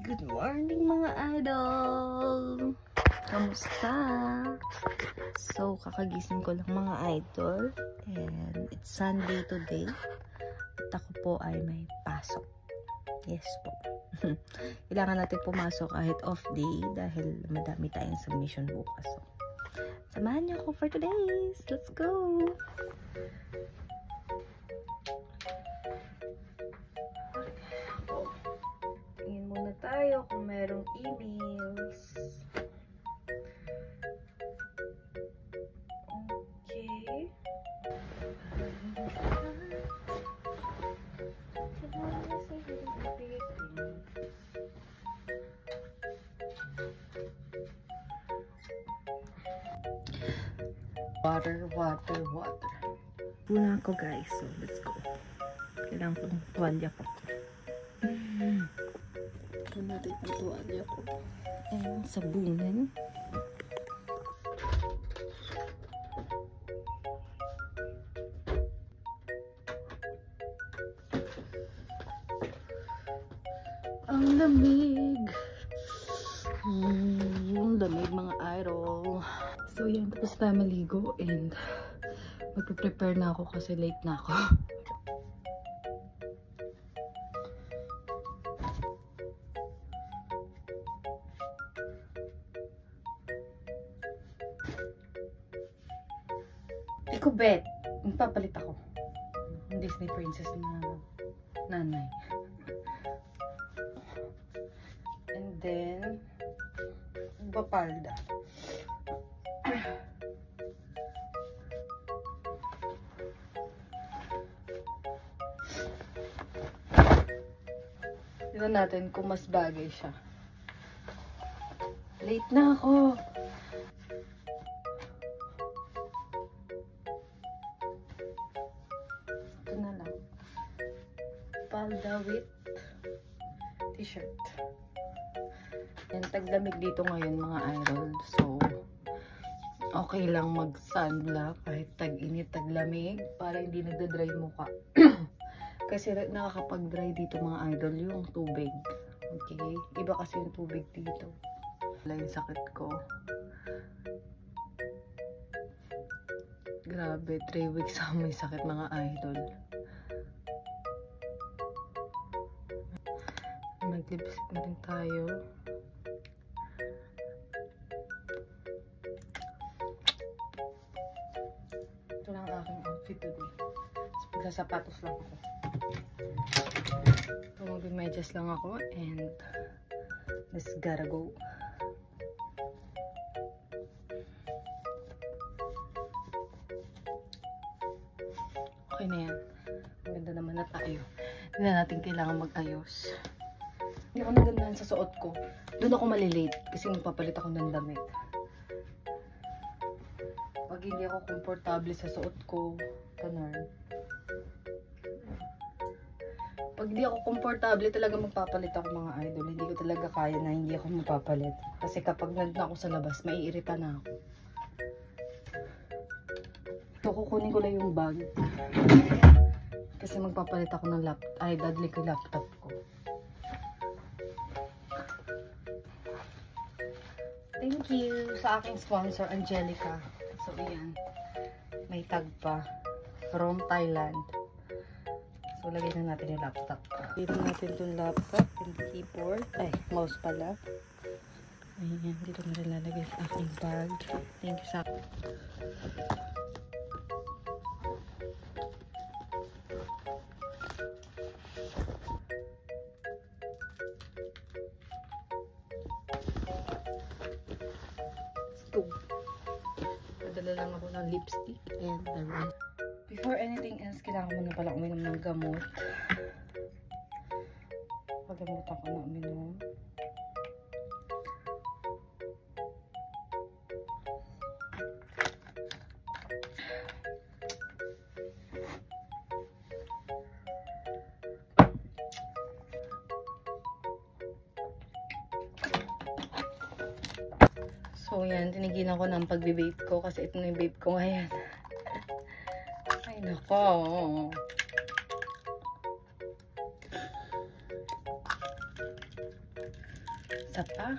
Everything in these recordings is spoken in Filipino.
Good morning mga idol! Kamusta? So, kakagising ko lang mga idol. And it's Sunday today. At ako po ay may pasok. Yes po. Kailangan natin pumasok kahit off day dahil madami tayong submission bukas. So, samahan niyo ako for today's. Let's go! Tingin muna tayo kung merong emails. Okay. Water. Puna ako guys. So, let's go. Kailangan ko ng tuwalya ko. Ito natin ang tuwalya ko. And sabunan. Ang lamig. Ang lamig mga idol. So yan, tapos tayo maligo and magpe-prepare na ako kasi late na ako. Iko bet, magpapalit ako. Disney princess na nanay. And then papalda. Tignan natin kung mas bagay siya. Late na ako. Ito na lang. Palda with t-shirt. Yan, taglamig dito ngayon mga idol. So, okay lang mag-sunblock kahit tag-init, taglamig para hindi nagda-dry mukha. Kasi nakakapag-dry dito mga idol yung tubig. Okay? Iba kasi yung tubig dito. Wala yung sakit ko. Grabe, 3 weeks ako may sakit mga idol. Mag-lipstick na rin tayo. Ito lang ang aking outfit today. Magsasapatos lang ako. So, mag-medyas lang ako and let's gotta go. Okay na yan. Maganda naman na tayo. Hindi na natin kailangan mag-ayos. Hindi ako nagandahan sa suot ko. Doon ako malilate kasi magpapalit ako ng damit. Pag hindi ako komportable sa suot ko, ganun. Pag hindi ako komportable, talaga magpapalit ako mga idol. Hindi ko talaga kaya na hindi ako mapapalit. Kasi kapag nandun ako sa labas, maiirita na ako. So, kukunin ko lang yung bag. Kasi magpapalit ako ng laptop. Ay, dadali ko yung laptop ko. Thank you sa aking sponsor, Angelica. So, ayan. May tag pa. From Thailand. So, lagay na natin yung laptop. Dito natin yung laptop, yung keyboard. Ay, mouse pala. Ayan, dito na rin lalagay sa aking bag. Thank you sa stove. Padala lang ako ng lipstick and the rest. Before anything else, kailangan ko na pala uminom ng gamot. Paggamot ako na uminom. So yan, tinigilan ko ng pagbe-vape ko kasi ito na yung vape ko ngayon. Ay nako. up ah.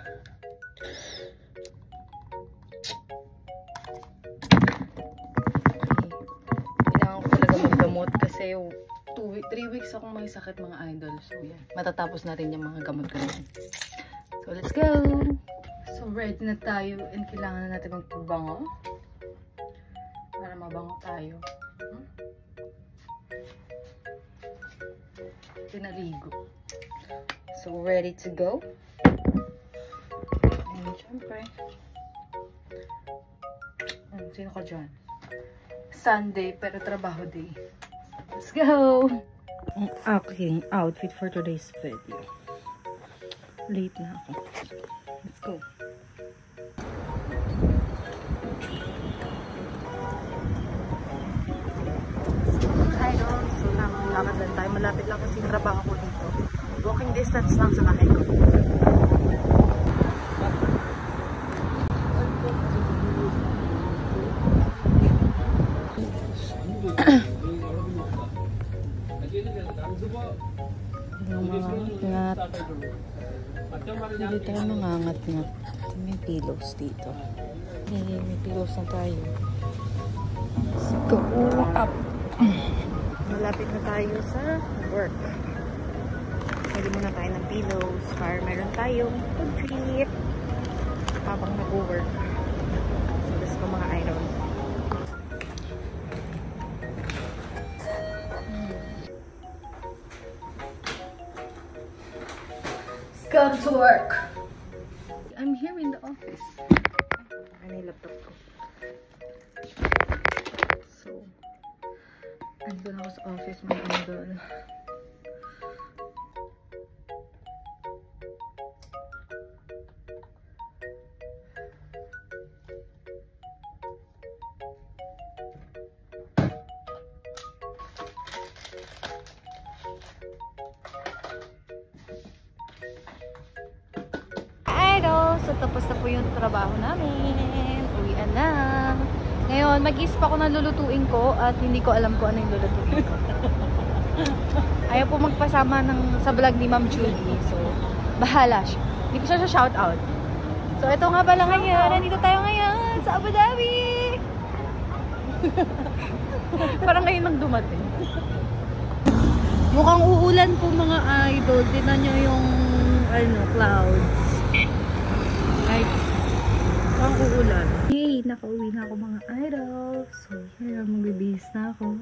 Kailangan ko talaga maggamot kasi 3 weeks akong may sakit mga idol. So yan, matatapos natin yung mga gamot ko naman. So let's go! So ready na tayo and kailangan na natin magpabango para mabango tayo. Pinaligo. So ready to go. And syempre, sino ka dyan? Sunday pero trabaho day. Let's go! Ang aking outfit for today's video. Late na ako. Let's go. Idol, so lakad lang tayo. Malapit lang kasi yung trabaho ko dito. Walking distance lang sa bahay ko. Nangangat. Hindi tayo mangangat-ngat. May pillows dito. May pillows na tayo. Let's go up. Malapit na tayo sa work. Pwede muna tayo ng pillows para meron tayong food treat habang nag-work. So, this ko mga idol. Go to work. I'm here in the office. Ano yung laptop ko? So, andun ako sa office mga idol. So, tapos na po yung trabaho namin. Uwian na. Ngayon, mag-isip ako ng lulutuin ko at hindi ko alam kung ano yung lulutuin ko. Ayaw po magpasama sa vlog ni Ma'am Judy. So, bahala siya. Hindi ko siya shout out. So, ito nga pala ngayon. Nandito tayo ngayon sa Abu Dhabi. Parang ngayon lang dumating. Mukhang uulan po mga idol. Tignan nyo yung clouds. Ay, ang uulan. Yay! Nakauwi na ako mga idol. So, yun, magbibihis na ako.